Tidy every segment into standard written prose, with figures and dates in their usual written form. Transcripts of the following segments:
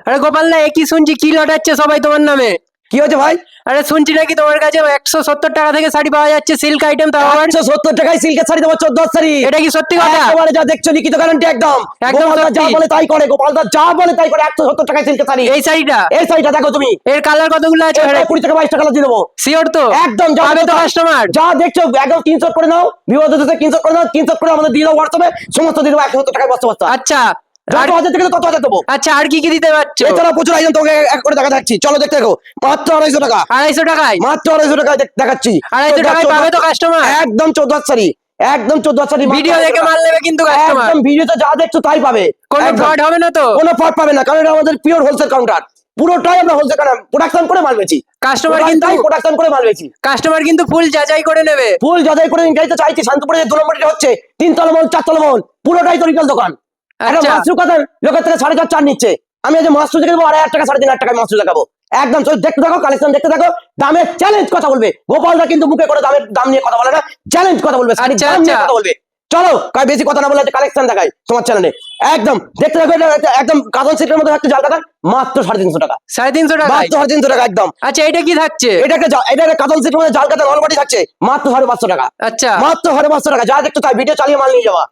আরে গোপাল দা একই শুনছি কি লটাচ্ছে সবাই তোমার নামে। কি হয়েছে ভাই? আরে শুনছি নাকি তোমার কাছে 170 টাকা থেকে শাড়ি পাওয়া যাচ্ছে, সিল্ক আইটেম, তাও আবার 170 টাকায় সিল্কের শাড়ি দেবো, 14 শাড়ি। এটা কি সত্যি কথা? একেবারে যা দেখছো লিখিত গ্যারান্টি একদম। একদম গোপালদা সত্যি। যা বলে তাই করে, গোপালদা যা বলে তাই করে। 170 টাকায় সিল্কের শাড়ি। এই শাড়িটা, এই শাড়িটা দেখো তুমি, এর কালার কতগুলো আছে? এটা 20 টাকা 22 টাকা দিয়ে দেবো। শিওর তো? একদম যা পাবে তো দেখো, কাস্টমার? যা দেখছো একদম স্ক্রিনশট করে নাও, বিবাদ স্ক্রিনশট করে নাও, স্ক্রিনশট করে আমাদের দিয়ে দাও হোয়াটসঅ্যাপে, সমস্ত দিয়ে দেবো 170 টাকায় বস্তা বস্তা। আচ্ছা যত হাজার থেকে তত হাজার দেবো। আচ্ছা, আর কি কি দিতে পারছো? এছাড়া প্রচুর আইটেম তোমাকে এক করে দেখা যাচ্ছি, চলো দেখতে দেখো। মাত্র 250 টাকা, 250 টাকায়? মাত্র 250 টাকায় দেখাচ্ছি। 250 টাকায় পাবে তো কাস্টমার? একদম 14 শাড়ি, একদম 14 শাড়ি। ভিডিও দেখে মাল নেবে কিন্তু কাস্টমার? একদম ভিডিওতে যা দেখছো তাই পাবে, কোনো একদম। ফ্রড হবে না তো? কোনো ফ্রড পাবে না, কারণ এটা আমাদের পিওর হোলসেল কাউন্টার। পুরোটাই আমরা হোলসেল প্রোডাকশন করে মাল বেচি। কাস্টমার কিন্তু প্রোডাকশন করে মাল বেচি। কাস্টমার কিন্তু ফুল যাচাই করে নেবে। ফুল যাচাই করে নিতে চাইছি। শান্তপুরে যে 2 নম্বরটা হচ্ছে 3 তলা মল 4 তলা মল, পুরোটাই তো রিটেল দোকান। একটা আচ্ছা। মাছরু কথা লোকের থেকে 4.5 4 নিচ্ছে, আমি আজ মাছরু থেকে দেবো 2.5 টাকা 3.5 টাকায় মাছরু দেখাবো। একদম দেখতে থাকো, কালেকশন দেখতে থাকো, দামের চ্যালেঞ্জ কথা বলবে। গোপালদা কিন্তু মুখে করে দাম নিয়ে কথা বলে না, চ্যালেঞ্জ কথা বলবে, শাড়ির আচ্ছা, দাম নিয়ে আচ্ছা। কথা বলবে। চলো বেশি কথা না বলে কালেকশন দেখাই তোমার চ্যানেলে। একদম দেখতে থাকো, এটা একদম কাঁচন সিটের মধ্যে একটা জাল কাতা, মাত্র 350 টাকা। 350 টাকা? মাত্র 350 টাকা একদম। আচ্ছা, এটা কি থাকছে? এটা একটা কাঁচন সিটের মধ্যে জাল কাতা নলবাটি থাকছে, মাত্র 550 টাকা। আচ্ছা, মাত্র 550 টাকা, যা দেখতে তাই ভিডিও চালিয়ে মাল নিয়ে যাওয়া।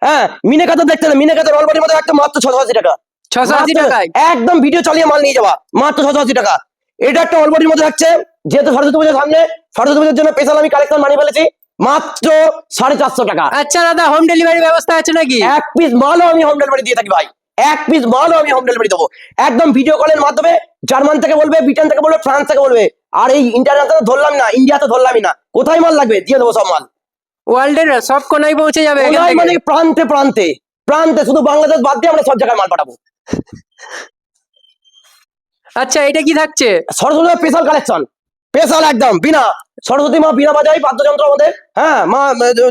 হ্যাঁ, মিনে কাতা দেখতে না, মিনে কাতা নলবাটির মধ্যে একটা মাত্র 680 টাকা। 680 টাকায়? একদম ভিডিও চালিয়ে মাল নিয়ে যাওয়া, মাত্র 680 টাকা। এটা একটা অলবডির মধ্যে থাকছে, যেহেতু সরস্বতী পুজোর সামনে, সরস্বতী পুজোর জন্য স্পেশাল আমি কালেকশন বানিয়ে ফেলেছি, মাত্র 450 টাকা। আচ্ছা দাদা, হোম ডেলিভারি ব্যবস্থা আছে নাকি? এক পিস মালও আমি হোম ডেলিভারি দিয়ে থাকি ভাই, এক পিস মালও আমি হোম ডেলিভারি দেবো। একদম ভিডিও কলের মাধ্যমে জার্মান থেকে বলবে, ব্রিটেন থেকে বলবে, ফ্রান্স থেকে বলবে। আর এই ইন্টারন্যাশনাল ধরলাম না, ইন্ডিয়াতে ধরলামই না, কোথায় মাল লাগবে দিয়ে দেবো সব মাল। ওয়ার্ল্ডের সব কোনায় পৌঁছে যাবে এখান থেকে? মানে প্রান্তে প্রান্তে প্রান্তে, শুধু বাংলাদেশ বাদ দিয়ে আমরা সব জায়গায় মাল পাঠাবো। আচ্ছা, এটা কি থাকছে? সরস্বতী স্পেশাল কালেকশন, স্পেশাল একদম বিনা। সরস্বতী মা বিনা বাজাই বাদ্যযন্ত্র আমাদের, হ্যাঁ মা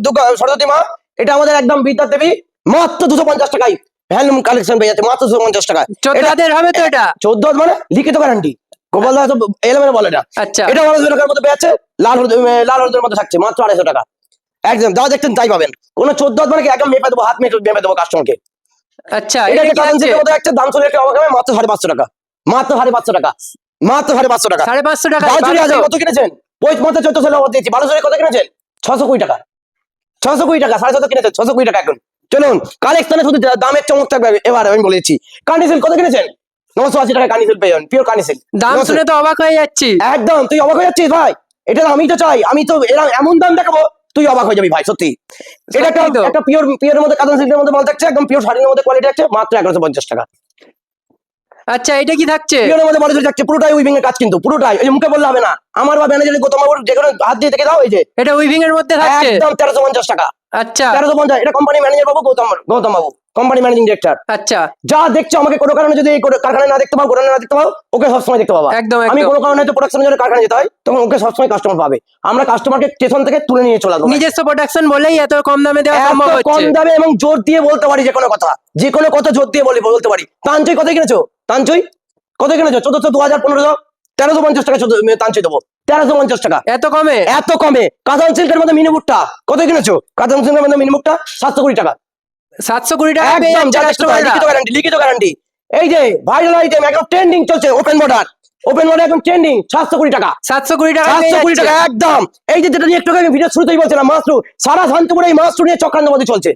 দুর্গা সরস্বতী মা, এটা আমাদের একদম বিদ্যা দেবী, মাত্র 250 টাকায় হ্যান্ডলুম কালেকশন পেয়ে যাচ্ছে, মাত্র 250 টাকা। 14 হবে তো এটা? 14 মানে লিখিত গ্যারান্টি, গোপাল দা তো এলেমেন্ট বলে না। আচ্ছা, এটা 250 টাকার মধ্যে পেয়ে যাচ্ছে, লাল হলুদের মধ্যে থাকছে, মাত্র 250 টাকা। একদম যা দেখছেন তাই পাবেন, কোনো 14 মানে কি একদম মেপে দেবো, হাত মেপে দেবো কাস্টমারকে। আচ্ছা, এটা এটা কি থাকছে? মধ্যে একটা দাম চলে একটা অবাক হবে, মাত্র 550 টাকা, মাত্র 550 টাকা, মাত্র 550 টাকা। 550 টাকা? বালুচুরি আছে, কত কিনেছেন? ওই মাত্র 1400 অফার দিয়েছি। বালুচুরি কত কিনেছেন? 620 টাকা, 620 টাকা, 750 কিনেছেন, 620 টাকা। এখন চলুন কালেকশনে শুধু দামের চমক থাকবে। এবার আমি বলেছি কার্নিসেল কত কিনেছেন? 980 টাকা কার্নিসেল পেয়ে যাবেন, পিওর কার্নিসেল। দাম শুনে তো অবাক হয়ে যাচ্ছি। একদম তুই অবাক হয়ে যাচ্ছিস ভাই, এটা আমি তো চাই, আমি তো এমন দাম দেখাবো তুই অবাক হয়ে যাবি ভাই, সত্যি। এটা একটা পিওরের মধ্যে কাতান সিল্কের মধ্যে মাল থাকছে, একদম পিওর শাড়ির মধ্যে কোয়ালিটি আছে, মাত্র 1150 টাকা। আচ্ছা, এটা কি থাকছে? পিওরের মধ্যে বালুচুরি থাকছে, পুরোটাই উইভিং এর কাজ, কিন্তু পুরোটাই, এই যে মুখে বললে হবে না। আমার বা ম্যানেজারের গৌতম বাবুর যে কোনো হাত দিয়ে দেখে দাও, এই যে এটা উইভিং এর মধ্যে থাকছে? একদম 1350 টাকা। আচ্ছা 1350, এটা কোম্পানি ম্যানেজার বাবু গৌতম বাবু, কোম্পানি ম্যানেজিং ডিরেক্টর। আচ্ছা, যা দেখছো আমাকে কোনো কারণে যদি এই কারখানায় না দেখতে পাও, গোডাউনে না দেখতে পাও, ওকে সবসময় দেখতে পাবা। একদম আমি একদম। কোনো কারণে হয়তো প্রোডাকশনের জন্য কারখানায় যেতে হয়, তখন ওকে সবসময় কাস্টমার পাবে। আমরা কাস্টমারকে স্টেশন থেকে তুলে নিয়ে চলে আসবো। নিজস্ব প্রোডাকশন বলেই এত কম দামে দেওয়া এত সম্ভব কম হচ্ছে। দামে এবং জোর দিয়ে বলতে পারি যে কোনো কথা, যে কোনো কথা জোর দিয়ে বলতে পারি। তানচই কত কিনেছো? তানচই কত কিনেছো? 1400, 2000, 1500, 1350 টাকা তানচই দেবো, 1350 টাকা। এত কমে? এত কমে। কাতান সিল্কের মধ্যে মিনিমুটটা কত কিনেছো? কাতান সিল্কের মধ্যে মিনিমুটটা 720 টাকা। 720 টাকা পেয়ে একদম যাচ্ছে কাস্টমাররা। লিখিত গ্যারান্টি। এই যে ভাইরাল আইটেম একদম ট্রেন্ডিং চলছে, ওপেন বর্ডার এখন ট্রেন্ডিং, 720 টাকা। 720 টাকা 720 টাকা একদম। এই যে যেটা নিয়ে একটু আমি ভিডিও শুরুতেই বলছিলাম, মাশরু, সারা শান্তপুরে এই মাশরু নিয়ে চক্রান্ত মধ্যে চলছে।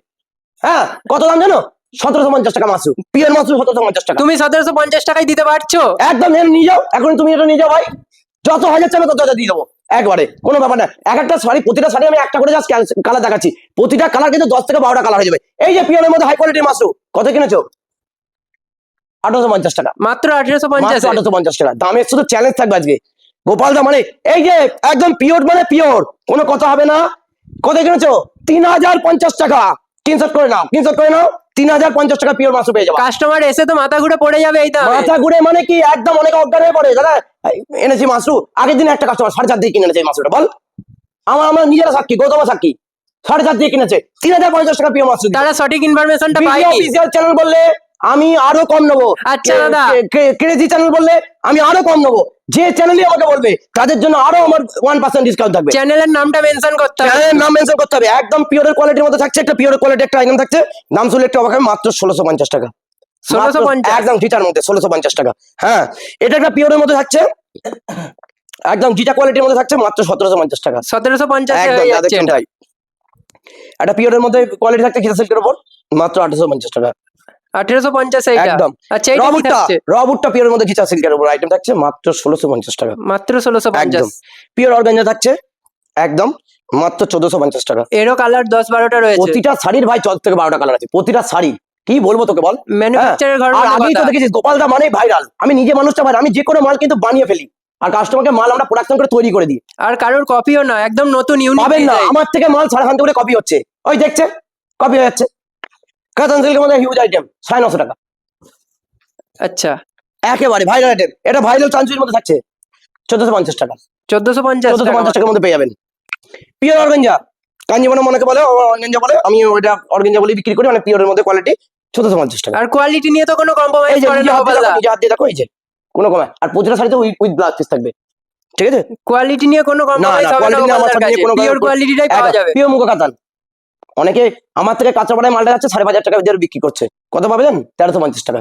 হ্যাঁ, কত দাম জানো? 1750 টাকা মাশরু, পিওর মাশরু 1750 টাকা। তুমি 1750 টাকায় দিতে পারছো? একদম নিয়ে যাও, এখন তুমি এটা নিয়ে যাও ভাই, যত হাজার চাবে তত হাজার দিয়ে দেবো একবারে, কোনো ব্যাপার না। একটা শাড়ি, প্রতিটা শাড়ি আমি একটা করে জাস্ট কালার দেখাচ্ছি, প্রতিটা কালার কিন্তু 10 থেকে 12টা কালার হয়ে যাবে। এই যে পিওরের মধ্যে হাই কোয়ালিটির মাশরু কত কিনেছো? 1850 টাকা, মাত্র 1850? 1850 টাকা। দামের শুধু চ্যালেঞ্জ থাকবে আজকে গোপালদা, মানে এই যে একদম পিওর, মানে পিওর, কোনো কথা হবে না। কত কিনেছো? 3050 টাকা। স্ক্রিনশট করে নাও, 3050 টাকা পিওর মাশরু পেয়ে যাবে। কাস্টমার এসে তো মাথা ঘুরে পড়ে যাবে এই দামে। মাথা ঘুরে মানে কি, একদম অনেক অজ্ঞান হয়ে পড়ে। দাদা এনেছি মাশরু, আগের দিন একটা কাস্টমার 4.5 দিয়ে কিনে এনেছে এই মাশরুটা, বল। আমরা নিজেরা সাক্ষী, গৌতম সাক্ষী, 4.5 দিয়ে কিনেছে, 3050 টাকা পিওর মাশরু। তারা সঠিক ইনফরমেশনটা পায়নি। অফিসিয়াল চ্যানেল বললে আমি আরো কম নেবো। আচ্ছা দাদা, ক্রেজি চ্যানেল বললে আমি আরো কম নেবো। যে চ্যানেলই আমাকে বলবে তাদের জন্য আরো আমার 1% ডিসকাউন্ট থাকবে। চ্যানেলের নামটা মেনশন করতে হবে। চ্যানেলের নাম মেনশন করতে হবে। একদম পিওরের কোয়ালিটির মধ্যে থাকছে, একটা পিওর কোয়ালিটি একটা আইটেম থাকছে, দাম শুনলে একটু অবাক হবে, মাত্র 1650 টাকা। 1650 একদম জিটার মধ্যে 1650 টাকা। হ্যাঁ, এটা একটা পিওরের মধ্যে থাকছে, একদম জিটা কোয়ালিটির মধ্যে থাকছে মাত্র 1750 টাকা। 1750 একদম হয়ে যা যাচ্ছে দেখছেন এটা। তাই। একটা পিওরের মধ্যে কোয়ালিটি থাকছে গীতা সিল্কের উপর মাত্র 1850 টাকা। 1850 এইটা। একদম। আচ্ছা এটা কি থাকছে? রবুটটা পিওরের মধ্যে গীতা সিল্কের উপর আইটেম থাকছে মাত্র 1650 টাকা। মাত্র 1650। একদম। পিওর অর্গানজা থাকছে একদম মাত্র 1450 টাকা। এরও কালার 10-12টা রয়েছে। প্রতিটা শাড়ির ভাই 14 থেকে 12টা কালার আছে, প্রতিটা শাড়ি। কি বলবো তোকে বল? ম্যানুফ্যাকচারের ঘর আর বলে আগেই তো কথা। দেখেছিস গোপালদা মানে ভাইরাল। আমি নিজে মানুষটা ভাই, আমি যে কোনো মাল কিন্তু বানিয়ে ফেলি আর কাস্টমারকে মাল আমরা প্রোডাকশন করে তৈরি করে দিই। আর কারোর কপিও না, একদম নতুন ইউনিক পাবেন না, ডিজাইন। আমার থেকে মাল 550 করে কপি হচ্ছে, ওই দেখছে কপি হয়ে যাচ্ছে। কাতান সিল্কের মধ্যে হিউজ আইটেম 950 টাকা। আচ্ছা একেবারে ভাইরাল আইটেম, এটা ভাইরাল চাঞ্চুরির মধ্যে থাকছে 1450 টাকা। 1450 টাকা। 1450 টাকার মধ্যে পেয়ে যাবেন। পিওর অর্গানজা, কাঞ্জিবরম অনেকে বলে, অর্গানজা বলে, আমি ওইটা অর্গানজা বলে বিক্রি করি, মানে পিওরের মধ্যে কোয়ালিটি 1450 টাকা। আর কোয়ালিটি নিয়ে তো কোনো এই কম্প্রোমাইজ যে করে নিজে না হাত দিয়ে গোপালদা। দেখো, নিজে হাত দিয়ে দেখো, এই যে কোনো কমে। আর প্রতিটা শাড়িতে উইথ ব্লাউজ পিস থাকবে, ঠিক আছে? কোয়ালিটি নিয়ে কোনো না কম্প্রোমাইজ না, হবে না কোয়ালিটি নিয়ে আমার গোপালদার সাথে কাছে। কোনো পিওর কোয়ালিটিটাই পাওয়া যাবে। পিওর মুখো কাতান। অনেকে আমার থেকে কাঁচাপাড়ায় মালটা যাচ্ছে 5,500 টাকা দিয়ে বিক্রি করছে, কত পাবে জান? 1350 টাকা।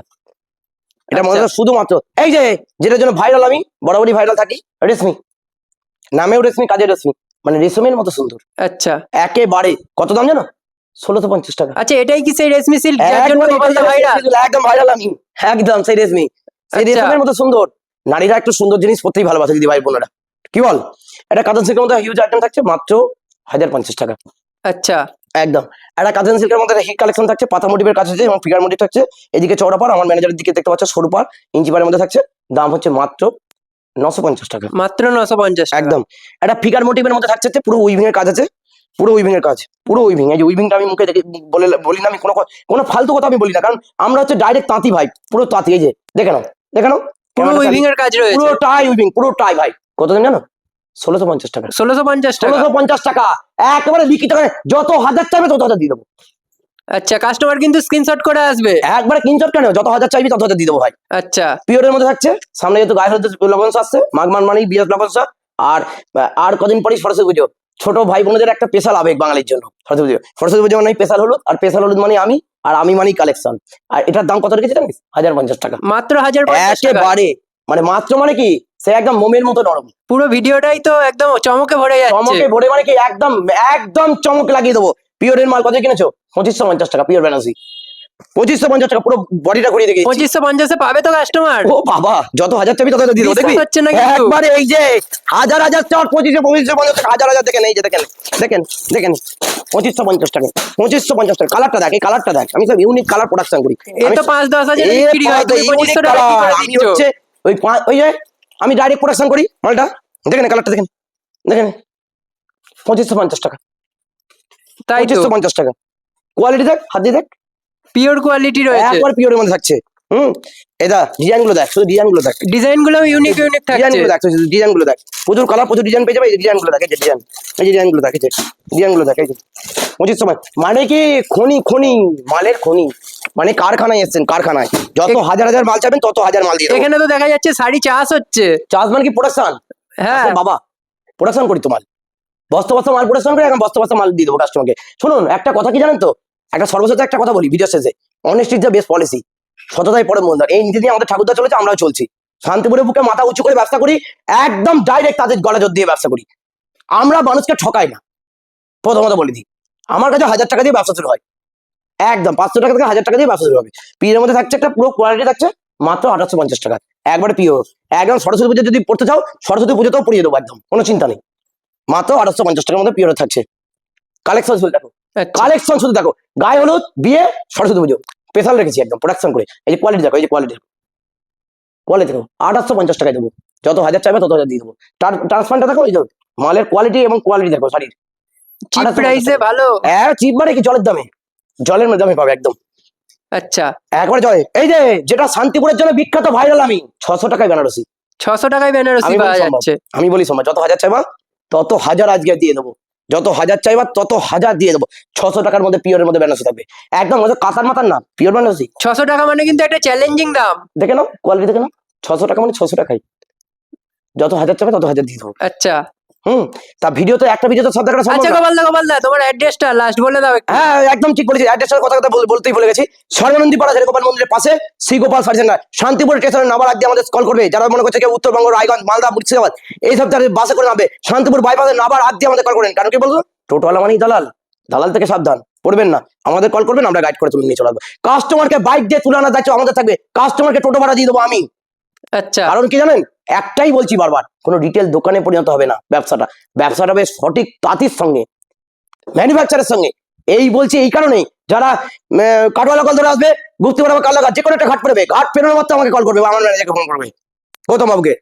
এটা মনে হয় শুধুমাত্র এই যে যেটার জন্য ভাইরাল, আমি বরাবরই ভাইরাল থাকি, রেশমি। নামেও রেশমি, কাজের রেশমি, মানে রেশমের মতো সুন্দর। আচ্ছা একেবারে কত দাম জানো? 1650 টাকা। আচ্ছা, এটাই কি সেই রেশমি সিল্ক যার জন্য একবারে গোপালদা এটাই ভাইরাল? একদম ভাইরাল আমি, একদম সেই রেশমি, সেই আচ্ছা। রেশমের মতো সুন্দর। নারীরা একটু সুন্দর জিনিস পরতেই ভালোবাসে দিদি ভাই বোনেরা, কি বল? এটা কাতান সিল্কের মধ্যে হিউজ আইটেম থাকছে মাত্র 1050 টাকা। আচ্ছা একদম। একটা কাতান সিল্কের মধ্যে হিট কালেকশন থাকছে, পাতা মোটিভের কাছে এবং ফিগার মোটিভ থাকছে। এদিকে চওড়া পাড়, আমার ম্যানেজারের দিকে দেখতে পাচ্ছ সরু পাড়, ইঞ্চি পাড়ের মধ্যে থাকছে। দাম হচ্ছে মাত্র 950 টাকা। মাত্র 950 টাকা। একদম। একটা ফিগার মোটিভের মধ্যে থাকছে, পুরো উইভিং এর কাজ আছে, পুরো উইভিং এর কাজ, পুরো উইভিং। এই যে উইভিংটা আমি মুখে বলি না, আমি কোনো ফালতু কথা আমি বলি না, কারণ আমরা হচ্ছে ডাইরেক্ট তাঁতি ভাই, পুরো তাঁতি। এই যে দেখে নাও, দেখে নাও, পুরো উইভিং এর কাজ রয়েছে। পুরোটাই উইভিং, পুরোটাই ভাই। কত দাম জানো? 1650 টাকা। 1650 টাকা। 1650 টাকা একেবারে লিখিত, যত হাজার চাইবে তত হাজার দিয়ে দেবো। আচ্ছা, কাস্টমার কিন্তু স্ক্রিনশট করে আসবে। একবারে কিনচট কেন, যত হাজার চাইবি তত হাজার দিয়ে দেবো ভাই। আচ্ছা পিওরের মধ্যে থাকছে, সামনে যেহেতু গায়ে হলুদ লবণস আসছে, মাঘ মাস মানেই বিয়ের লবণস। আর আর কদিন পরেই সরস্বতী পুজো, ছোট ভাই বোনদের একটা স্পেশাল আবেগ বাঙালির জন্য সরস্বতী পুজো। সরস্বতী পুজো মানে স্পেশাল হলুদ, আর স্পেশাল হলুদ মানে আমি, আর আমি মানেই কালেকশন। আর এটার দাম কত রেখেছি জানিস? 1050 টাকা। মাত্র 1050 টাকা। একেবারে মানে মাত্র মানে কি, সে একদম মোমের মতো নরম। পুরো ভিডিওটাই তো একদম চমকে ভরে যাচ্ছে। চমকে ভরে মানে কি, একদম একদম চমক লাগিয়ে দেবো। পিওরের মাল কত কিনেছো? 2550 টাকা। পিওর বেনারসি 2550 টাকা, পুরো বডিটা ঘুরিয়ে দেখি। 2550 এ পাবে তো কাস্টমার? ও বাবা, যত হাজার চাবি তত হাজার দিয়ে দেবো, দেখবি? বিশ্বাস হচ্ছে না কিন্তু। একবারে এই যে হাজার হাজার চার 2550 টাকা, হাজার হাজার দেখেন, এই যে দেখেন দেখেন দেখেন, 2550 টাকা। 2550 টাকা। কালারটা দেখ, এই কালারটা দেখ, আমি সব ইউনিক কালার প্রোডাকশন করি। এ তো 5-10 হাজার বিক্রি হয়, তুমি 2500 টাকা কি করে আমি দিচ্ছ? হচ্ছে ওই যে আমি ডাইরেক্ট প্রোডাকশন করি মালটা। দেখেন কালারটা, দেখেন দেখেন, 2550 টাকা। তাই তো 2550 টাকা। কোয়ালিটি দেখ, হাত দিয়ে দেখ, পিওর কোয়ালিটি রয়েছে। একবার পিওরের মধ্যে থাকছে। এটা ডিজাইন গুলো দেখ, শুধু ডিজাইন গুলো দেখ, ডিজাইন গুলো ইউনিক ইউনিক ডিজাইন থাকছে। গুলো দেখ, ডিজাইন গুলো দেখ, প্রচুর কালার, প্রচুর ডিজাইন পেয়ে যাবে। এই ডিজাইন গুলো দেখ, এই যে ডিজাইন, এই যে ডিজাইন গুলো দেখ, এই যে ডিজাইন গুলো দেখ, এই যে 2500 মানে কি খনি, খনি মালের খনি, মানে কারখানায় এসেছেন, কারখানায় যত হাজার হাজার মাল চাবেন তত হাজার মাল দিয়ে দেবো। এখানে তো দেখা যাচ্ছে শাড়ি চাষ হচ্ছে। চাষ মানে কি প্রোডাকশন? হ্যাঁ বাবা প্রোডাকশন করি তো মাল, বস্তা বস্তা মাল প্রোডাকশন করে, এখন বস্তা বস্তা মাল দিয়ে দেবো কাস্টমারকে। শুনুন একটা কথা কি জানেন তো, একটা সর্বশেষ একটা কথা বলি ভিডিও শেষে, honesty is the best policy. সততাই পরে মন্দার, এই নীতি নিয়ে আমাদের ঠাকুরদা চলেছে, আমরাও চলছি। শান্তিপুরের বুকে মাথা উঁচু করে ব্যবসা করি, একদম ডাইরেক্ট তাদের গলা জোর দিয়ে ব্যবসা করি। আমরা মানুষকে ঠকাই না, প্রথমত বলে দিই। আমার কাছে 1000 টাকা দিয়ে ব্যবসা শুরু হয়, একদম 500 টাকা থেকে 1000 টাকা দিয়ে ব্যবসা শুরু হবে। পিওরের মধ্যে থাকছে একটা পুরো কোয়ালিটি থাকছে মাত্র 1850 টাকা। একবারে পিওর, একদম সরস্বতী পুজো যদি পড়তে চাও সরস্বতী পুজোতেও পড়িয়ে দেবো, একদম কোনো চিন্তা নেই। মাত্র 1850 টাকার মধ্যে পিওর থাকছে। কালেকশন শুধু দেখো, আচ্ছা। কালেকশন শুধু দেখো, গায়ে হলুদ, বিয়ে, সরস্বতী পুজো স্পেশাল রেখেছি একদম প্রোডাকশন করে। এই যে কোয়ালিটি দেখো, এই যে কোয়ালিটি, কোয়ালিটি দেখো, 1850 টাকায় দেবো, যত হাজার চাইবে তত হাজার দিয়ে দেবো। ট্রান্সপারেন্টটা দেখো, এই যে মালের কোয়ালিটি এবং কোয়ালিটি দেখো শাড়ির, চিপ প্রাইসে ভালো। হ্যাঁ চিপ মানে কি, জলের দামে, জলের দামে পাবে একদম। আচ্ছা একবারে জলে। এই যে যেটা শান্তিপুরের জন্য বিখ্যাত ভাইরাল, আমি 600 টাকায় বেনারসি। 600 টাকায় বেনারসি আমি বলি পাওয়া সম্ভব, যাচ্ছে। আমি বলি সম্ভব, যত হাজার চাইবা তত হাজার আজকে দিয়ে দেবো, যত হাজার চাইবা তত হাজার দিয়ে দেবো। 600 টাকার মধ্যে পিওরের মধ্যে বেনারসি থাকবে, একদম কাতার মাতার না, পিওর বেনারসি। 600 টাকা মানে কিন্তু একটা চ্যালেঞ্জিং দাম। দেখে নাও কোয়ালিটি, দেখে নাও, 600 টাকা মানে 600 টাকাই, যত হাজার চাইবে তত হাজার দিয়ে দেবো। আচ্ছা তা একটা ভিডিও তো সব দেখানো সম্ভব আচ্ছা না। গোপালদা তোমার অ্যাড্রেসটা লাস্ট বলে দাও একটু। হ্যাঁ একদম ঠিক বলেছি, অ্যাড্রেসের কথা বলতেই ভুলে গেছি। সর্বনন্দী পাড়া গোপাল মন্দিরের পাশে শ্রী গোপাল সার্ভিস সেন্টার, শান্তিপুর স্টেশনের নামার আগে আমাদের কল করবে। যারা মনে করছে কেউ উত্তরবঙ্গ, রায়গঞ্জ, মালদা, মুর্শিদাবাদ এইসব যারা বাসে করে নামবে, শান্তিপুর বাইপাসে নামার আগ দিয়ে আমাদের কল করেন। কারণ কি বলবো, টোটোওয়ালা মানেই দালাল, দালাল থেকে সাবধান, পড়বেন না। আমাদের কল করবেন, আমরা গাইড করে তুলে নিয়ে চলে আসবো। কাস্টমারকে বাইক দিয়ে তুলে আনার দায়িত্ব আমাদের থাকবে, কাস্টমারকে টোটো ভাড়া দিয়ে দেবো আমি। আচ্ছা কারণ কি জানেন, একটাই বলছি বারবার, কোনো রিটেল দোকানে পরিণত হবে না ব্যবসাটা বেশ সঠিক তাঁতির সঙ্গে, ম্যানুফ্যাকচারের সঙ্গে। এই বলছি এই কারণেই, যারা কাঠওয়ালা কল ধরে আসবে, গুপ্তিপাড়া বা কাল্লাঘাট যে কোনো একটা ঘাট পড়বে, ঘাট পেরোনোর মাত্র আমাকে কল করবে, আমার ম্যানেজারকে ফোন করবে, গৌতম বাবুকে।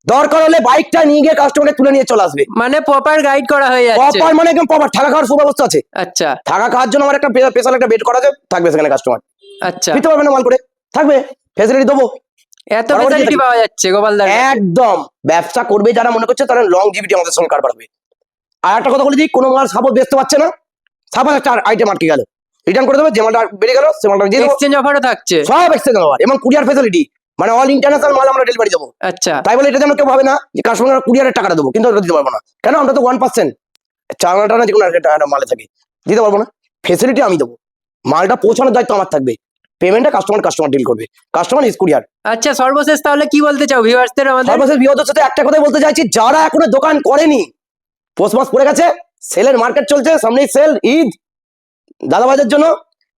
দরকার হলে বাইকটা নিয়ে গিয়ে কাস্টমারকে তুলে নিয়ে চলে আসবে। মানে প্রপার গাইড করা হয়ে যাচ্ছে। প্রপার মানে একদম প্রপার, থাকা খাওয়ার সুব্যবস্থা আছে। আচ্ছা থাকা খাওয়ার জন্য আমার একটা স্পেশাল একটা বেড করা আছে, থাকবে সেখানে কাস্টমার, আচ্ছা, দিতে পারবে না মাল করে, থাকবে, ফ্যাসিলিটি দেবো। এত ফ্যাসিলিটি পাওয়া যাচ্ছে গোপালদা। একদম, ব্যবসা করবে যারা মনে করছে তারা লংজিভিটি আমাদের সঙ্গে কারবার হবে। আর একটা কথা বলে দিই, কোনো মাল সাপোজ বেচতে পারছে না, সাপোজ একটা আইটেম আটকে গেল, রিটার্ন করে দেবে, যে মালটা বেড়ে গেল সে মালটা দিয়ে দেবো, এক্সচেঞ্জ অফারও থাকছে। সব এক্সচেঞ্জ অফার এবং কুরিয়ার ফ্যাসিলিটি, মানে অল ইন্টারন্যাশনাল মাল আমরা ডেলিভারি দেবো। আচ্ছা তাই বলে এটা যেন কেউ ভাবে না যে কাস্টমার কুরিয়ারের টাকাটা দেবো, কিন্তু ওটা দিতে পারবো না। কেন, আমরা তো 1% চালাটা না, যে কোনো একটা মালে থাকে, দিতে পারবো না। ফ্যাসিলিটি আমি দেবো, মালটা পৌঁছানোর দায়িত্ব আমার থাকবে, পেমেন্টটা কাস্টমার ডিল করবে, কাস্টমার ইজ কুরিয়ার। আচ্ছা, সর্বশেষ তাহলে কি বলতে চাও ভিউয়ার্সদের আমাদের? সর্বশেষ বিহদের সাথে একটা কথাই বলতে চাইছি, যারা এখনো দোকান করেনি, পৌষ মাস পড়ে গেছে, সেলের মার্কেট চলছে, সামনেই সেল, ঈদ, দাদাবাজের জন্য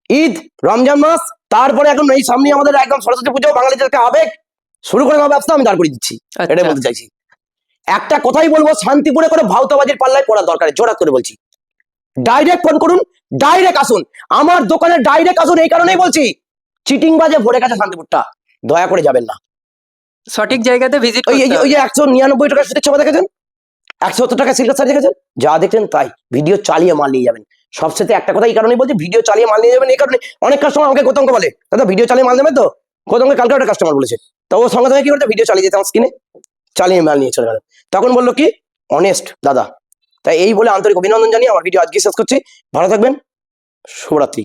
ঈদ, রমজান মাস, তারপরে এখন এই সামনে আমাদের একদম সরস্বতী পুজো, বাঙালিদের একটা আবেগ, শুরু করে ব্যবসা আমি দাঁড় করে দিচ্ছি, এটাই বলতে চাইছি। একটা কথাই বলবো, শান্তিপুরে করে ভাউতাবাজির পাল্লায় পড়ার দরকার, জোরাত করে বলছি, ডাইরেক্ট ফোন করুন, ডাইরেক্ট আসুন আমার দোকানে, ডাইরেক্ট আসুন। এই কারণেই বলছি, চিটিং বাজে ভরে গেছে শান্তিপুরটা, দয়া করে যাবেন না। সঠিক জায়গাতে ভিজিট ওই করতে ওই যে 199 টাকা সুদের ছবি দেখেছেন, 170 টাকা সিল্কের শাড়ি দেখেছেন, যা দেখছেন তাই, ভিডিও চালিয়ে মাল নিয়ে যাবেন। সবসাথে একটা কথা এই কারণেই বলছি, ভিডিও চালিয়ে মাল নিয়ে যাবেন। এই কারণে অনেক কাস্টমার আমাকে গৌতমকে বলে, দাদা ভিডিও চালিয়ে মাল নেবেন তো? গৌতমকে কালকে একটা কাস্টমার বলেছে, তো ও সঙ্গে সঙ্গে কি করতে, ভিডিও চালিয়ে যেতাম স্ক্রিনে, চালিয়ে মাল নিয়ে চলে গেল। তখন বললো কি, অনেস্ট দাদা। তাই এই বলে আন্তরিক অভিনন্দন জানিয়ে আমার ভিডিও আজকে শেষ করছি। ভালো থাকবেন, শুভরাত্রি।